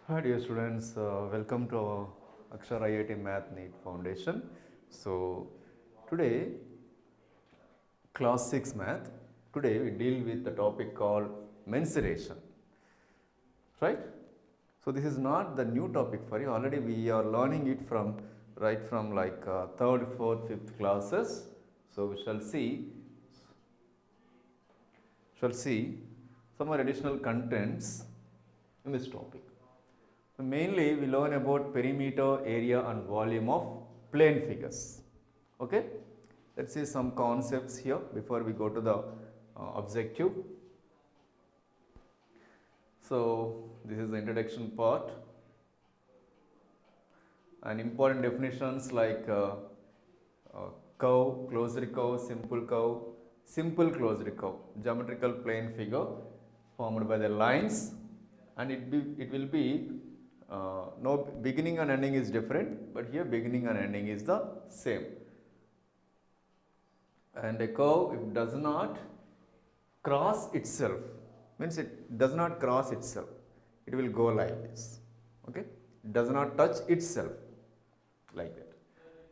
Hi dear students, welcome to our Akshar IIT Math NEET Foundation. So today class 6 math, today we deal with the topic called mensuration, right? So this is not the new topic for you, already we are learning it from right from like 3rd, 4th, 5th classes. So we shall see some more additional contents in this topic. Mainly, we learn about perimeter, area, and volume of plane figures. Okay, let's see some concepts here before we go to the objective. So, this is the introduction part. And important definitions like curve, closed curve, simple closed curve, geometrical plane figure formed by the lines, and it will be no beginning and ending is different, but here beginning and ending is the same. And a curve, if does not cross itself, means it does not cross itself, it will go like this. Okay, it does not touch itself like that,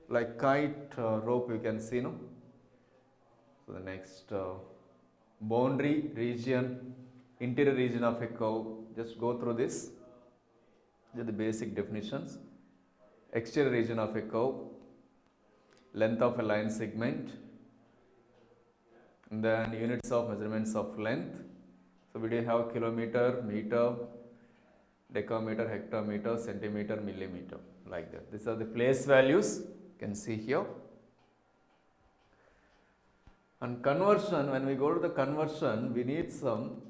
like kite rope you can see, no. So the next boundary region, interior region of a curve, just go through this. These are the basic definitions. Exterior region of a curve, length of a line segment, and then units of measurements of length. So we do have kilometer, meter, decameter, hectometer, centimeter, millimeter, like that. These are the place values you can see here. And conversion, when we go to the conversion, we need some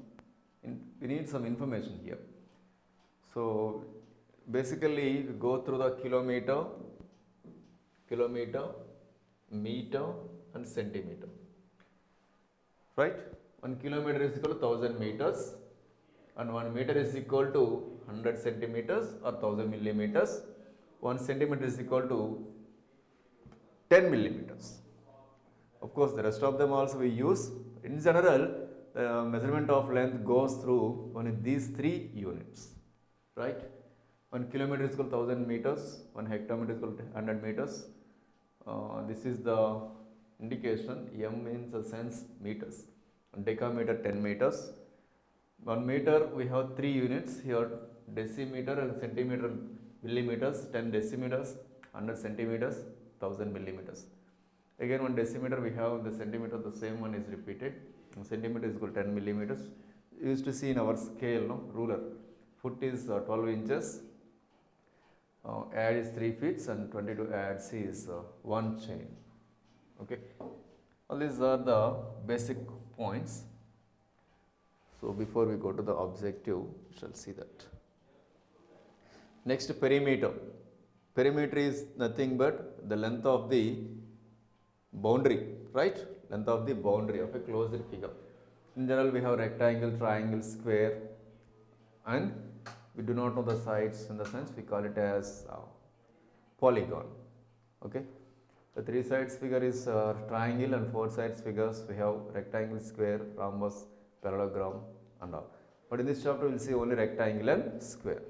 information here. So basically we go through the kilometer, meter, and centimeter. Right? 1 kilometer is equal to 1000 meters, and 1 meter is equal to 100 centimeters or 1000 millimeters. 1 centimeter is equal to 10 millimeters. Of course, the rest of them also we use. In general, the measurement of length goes through one of these three units, right? 1 kilometer is equal to 1000 meters, 1 hectometer is equal to 100 meters. This is the indication. M means a sense meters. Decameter 10 meters. 1 meter we have 3 units here: decimeter and centimeter, millimeters, 10 decimeters, 100 centimeters, 1000 millimeters. Again 1 decimeter we have the centimeter, the same one is repeated. Centimeter is equal to 10 millimeters. You used to see in our scale, no, ruler. Foot is 12 inches. Add is 3 feet, and 22 adds is 1 chain. Okay. All these are the basic points. So before we go to the objective, we shall see that. Next, perimeter. Perimeter is nothing but the length of the boundary, right? Length of the boundary of a closed figure. In general, we have rectangle, triangle, square, and we do not know the sides. In the sense, we call it as polygon. Okay. The 3 sides figure is triangle, and 4 sides figures we have rectangle, square, rhombus, parallelogram, and all. But in this chapter, we will see only rectangle and square.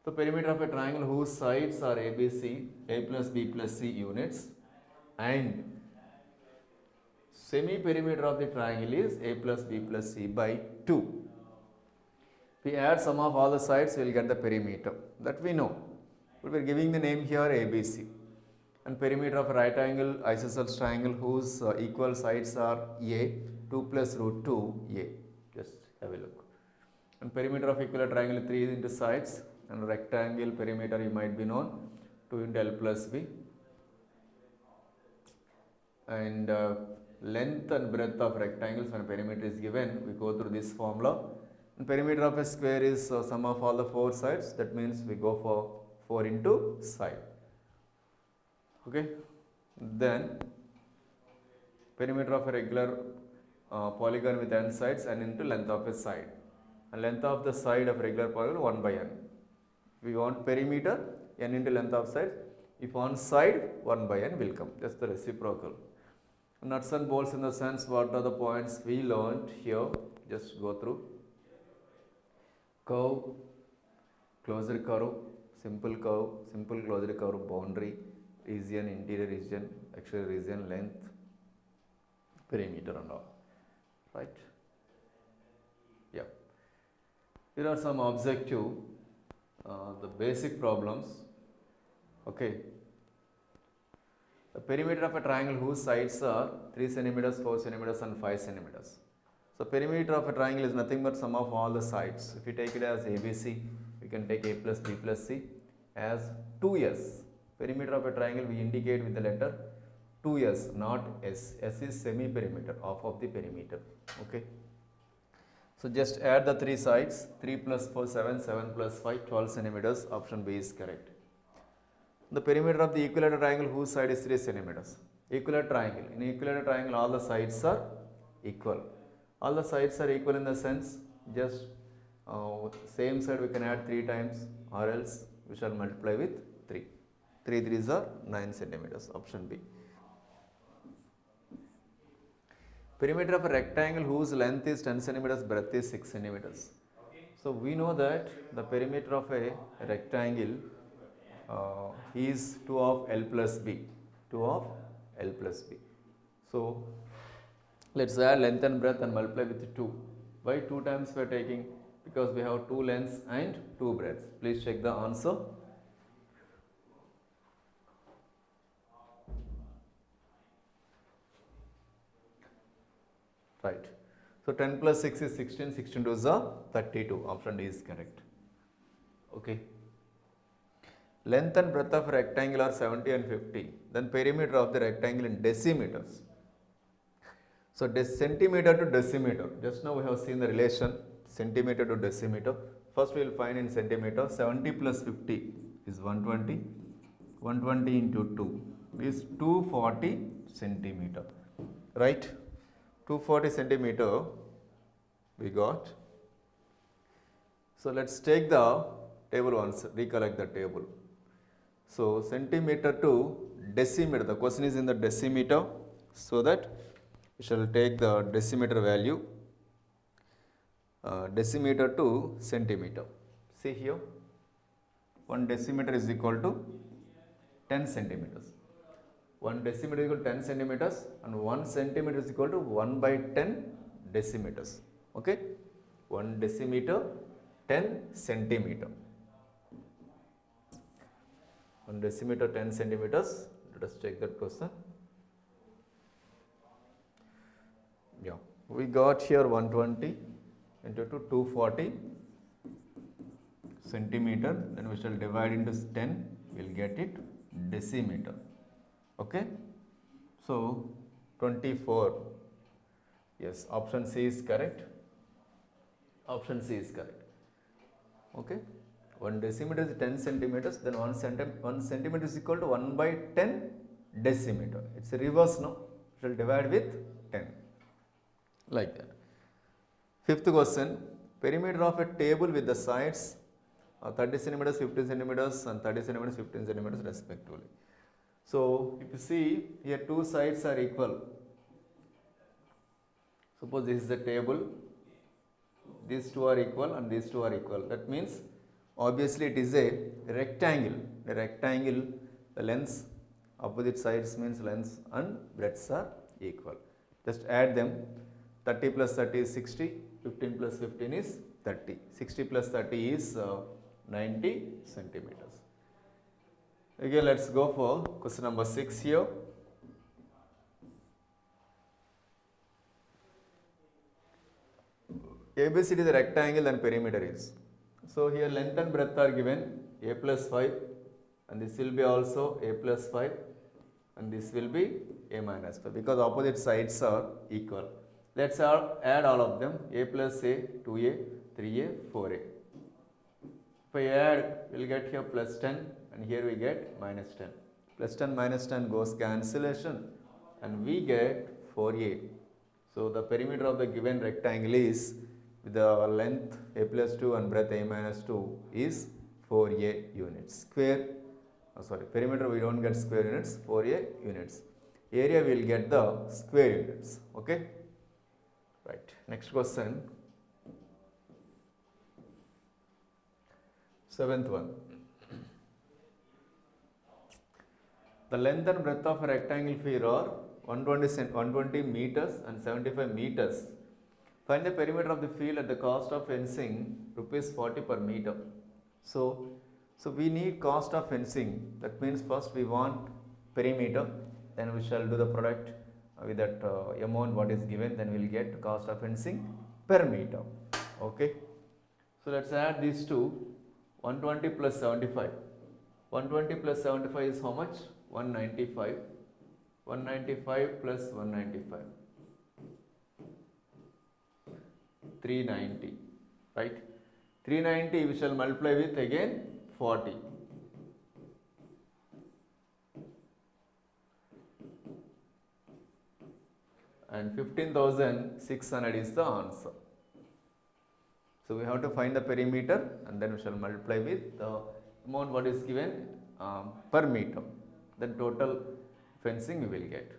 The perimeter of a triangle whose sides are ABC, A plus B plus C units, and semi-perimeter of the triangle is A plus B plus C by 2. If we add sum of all the sides, we will get the perimeter. That we know. But we are giving the name here ABC. And perimeter of a right angle isosceles triangle whose equal sides are A, 2 plus root 2 A. Just have a look. And perimeter of equilateral triangle 3 into sides, and rectangle perimeter you might be known 2 into L plus B. And length and breadth of rectangles when perimeter is given, we go through this formula. And perimeter of a square is sum of all the 4 sides. That means we go for 4 into side. Okay. Then perimeter of a regular polygon with n sides, and into length of a side. And length of the side of regular polygon 1 by n. We want perimeter, n into length of side. If on side, 1 by n will come. That's the reciprocal. Nuts and bolts in the sense, what are the points we learned here? Just go through. Curve, closed curve, simple closed curve, boundary, region, interior region, exterior region, length, perimeter and all, right? Yeah. Here are some objective, the basic problems. Okay. The perimeter of a triangle whose sides are 3 centimeters, 4 centimeters and 5 centimeters. So perimeter of a triangle is nothing but sum of all the sides. If we take it as ABC, we can take A plus B plus C as 2S. Perimeter of a triangle we indicate with the letter 2S, not S. S is semi-perimeter, half of the perimeter. Okay. So just add the three sides, 3 plus 4, 7, 7 plus 5, 12 centimeters. Option B is correct. The perimeter of the equilateral triangle whose side is 3 centimeters. Equilateral triangle. In equilateral triangle, all the sides are equal. All the sides are equal in the sense, just same side we can add 3 times, or else we shall multiply with 3. 3 3s are 9 centimeters. Option B. Perimeter of a rectangle whose length is 10 centimeters, breadth is 6 centimeters. So we know that the perimeter of a rectangle is 2 of L plus B. 2 of L plus B. So let's add length and breadth and multiply with 2. Why 2 times we are taking? Because we have 2 lengths and 2 breadths. Please check the answer. Right. So 10 plus 6 is 16. 16 to the 32. Option D is correct. Okay. Length and breadth of a rectangle are 70 and 50. Then perimeter of the rectangle in decimeters. So centimeter to decimeter. Just now we have seen the relation centimeter to decimeter. First we will find in centimeter. 70 plus 50 is 120. 120 into 2 is 240 centimeter. Right? 240 centimeter we got. So let's take the table once, recollect the table. So centimeter to decimeter, the question is in the decimeter, so that we shall take the decimeter value, decimeter to centimeter. See here, 1 decimeter is equal to 10 centimeters. 1 decimeter is equal to 10 centimeters and 1 centimeter is equal to 1 by 10 decimeters. Okay, 1 decimeter, 10 centimeter. 1 decimeter, 10 centimeters. Let us check that question. Yeah, we got here 120 into 240 centimeter. Then we shall divide into 10. We will get it decimeter. Okay. So 24. Yes, option C is correct. Option C is correct. Okay. 1 decimeter is 10 centimeters, then 1 centimeter is equal to 1 by 10 decimeter. It's a reverse now. We shall divide with 10. Like that. Fifth question. Perimeter of a table with the sides 30 centimeters, 15 centimeters and 30 centimeters, 15 centimeters respectively. So if you see here, 2 sides are equal. Suppose this is the table. These 2 are equal and these 2 are equal. That means obviously it is a rectangle. A rectangle, the lengths, opposite sides means lengths and breadths are equal. Just add them. 30 plus 30 is 60. 15 plus 15 is 30. 60 plus 30 is 90 centimeters. Again, let's go for question number 6 here. ABCD is a rectangle and perimeter is. So here length and breadth are given A plus 5 and this will be also A plus 5 and this will be A minus 5 because opposite sides are equal. Let's add all of them. A plus A, 2A, 3A, 4A. If I add, we will get here plus 10 and here we get minus 10. Plus 10 minus 10 goes cancellation and we get 4A. So the perimeter of the given rectangle is, with the length A plus 2 and breadth A minus 2 is 4A units. Perimeter we don't get square units, 4A units. Area we will get the square units. Okay. Right. Next question. Seventh one. The length and breadth of a rectangle sphere are 120 meters and 75 meters. Find the perimeter of the field at the cost of fencing rupees 40 per meter. So we need cost of fencing. That means first we want perimeter, then we shall do the product with that amount what is given, then we will get cost of fencing per meter. Okay. So let's add these two. 120 plus 75. 120 plus 75 is how much? 195. 195 plus 195. 390. Right? 390 we shall multiply with again 40. And 15,600 is the answer. So we have to find the perimeter and then we shall multiply with the amount what is given per meter. Then total fencing we will get.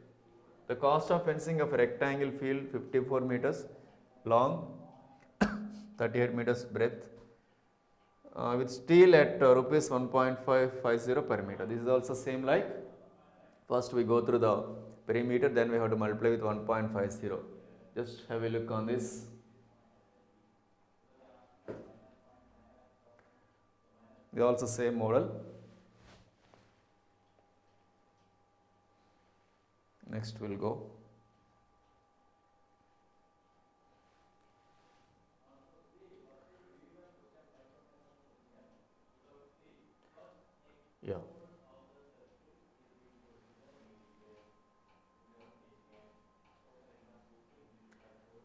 The cost of fencing of a rectangle field 54 meters long, 38 meters breadth, with steel at rupees 1.550 per meter. This is also same like first we go through the perimeter, then we have to multiply with 1.50. Just have a look on this. They also same model. Next we'll go. Yeah.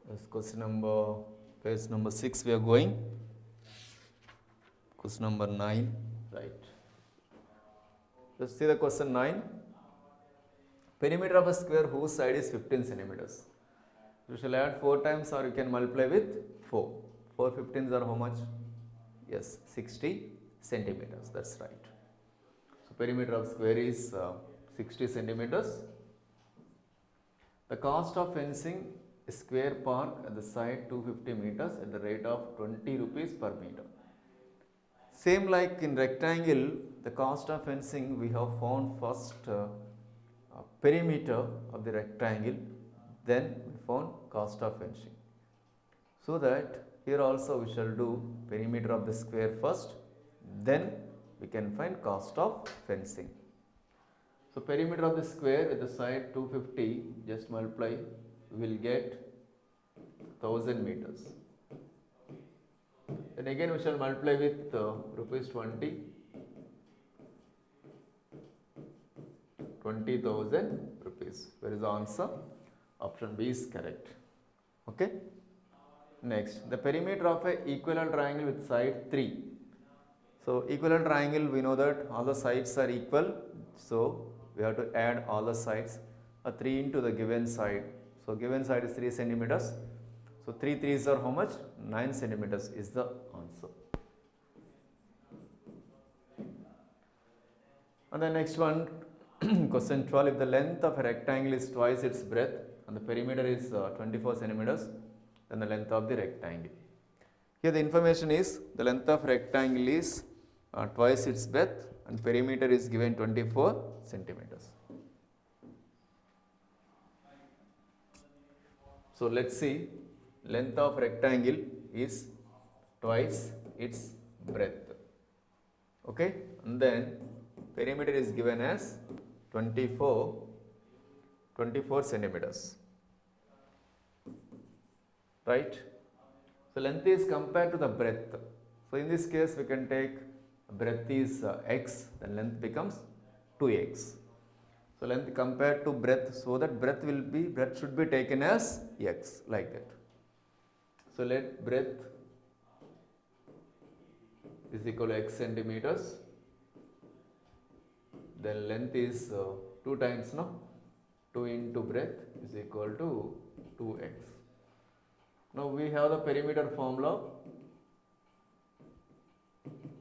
That's question number, page number 6 we are going. Question number 9. Right. Let's see the question 9. Perimeter of a square whose side is 15 centimeters. You shall add 4 times or you can multiply with 4. 4 15s are how much? Yes, 60 centimeters. That's right. So perimeter of square is 60 centimeters. The cost of fencing a square park at the side 250 meters at the rate of 20 rupees per meter. Same like in rectangle, the cost of fencing we have found first perimeter of the rectangle, then we found cost of fencing. So that here also we shall do perimeter of the square first, then we can find cost of fencing. So perimeter of the square at the side 250, just multiply, we will get 1000 meters. Then again we shall multiply with rupees 20. 20,000 rupees. Where is the answer? Option B is correct. Okay. Next, the perimeter of a equilateral triangle with side 3. So equilateral triangle, we know that all the sides are equal. So we have to add all the sides. 3 into the given side. So given side is 3 centimeters. So 3 3s are how much? 9 centimeters is the answer. And the next one, question 12. If the length of a rectangle is twice its breadth and the perimeter is 24 centimeters, then the length of the rectangle. Here the information is the length of rectangle is twice its breadth and perimeter is given 24 centimeters. So let's see, length of rectangle is twice its breadth. Okay, and then perimeter is given as 24 centimeters. Right? So length is compared to the breadth. So in this case we can take breadth is x, then length becomes 2x. So length compared to breadth, so that breadth should be taken as x, like that. So let breadth is equal to x centimeters. Then length is 2 times, no? 2 into breadth is equal to 2x. Now we have the perimeter formula.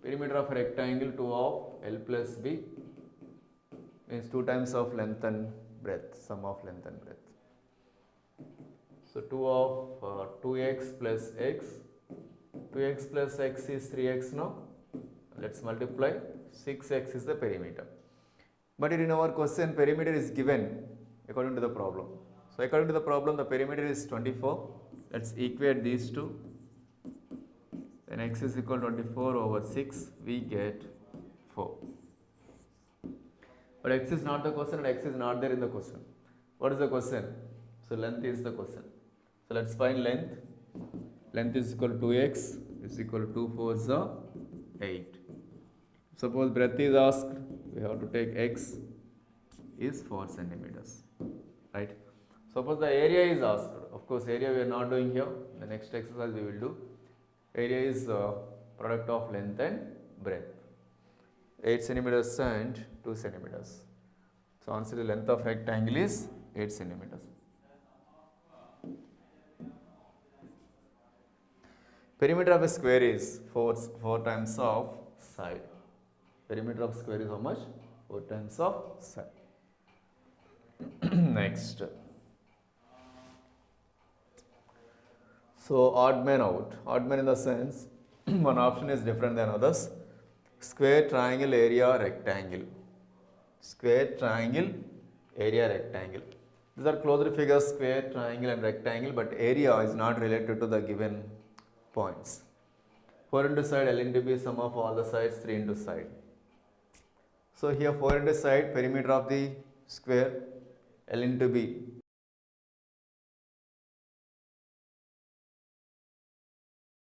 Perimeter of a rectangle 2 of L plus B means 2 times of length and breadth, sum of length and breadth. So 2 of 2x plus x. 2x plus x is 3x now. Let's multiply. 6x is the perimeter. But in our question, perimeter is given according to the problem. So according to the problem, the perimeter is 24. Let's equate these two. Then x is equal to 24 over 6, we get 4. But x is not the question and x is not there in the question. What is the question? So length is the question. So let's find length. Length is equal to 2x is equal to 2 4s are 8. Suppose breadth is asked, we have to take x is 4 centimeters, right? Suppose the area is asked. Of course, area we are not doing here. The next exercise we will do. Area is product of length and breadth. 8 centimeters and 2 centimeters. So answer, the length of rectangle is 8 centimeters. Perimeter of a square is 4 times of side. Perimeter of square is how much? 4 times of side. Next. So odd man out. Odd man in the sense one option is different than others. Square, triangle, area, rectangle. Square, triangle, area, rectangle. These are closed figures, square, triangle and rectangle, but area is not related to the given points. 4 into side, L into B, sum of all the sides, 3 into side. So here 4 into side, perimeter of the square, L into B.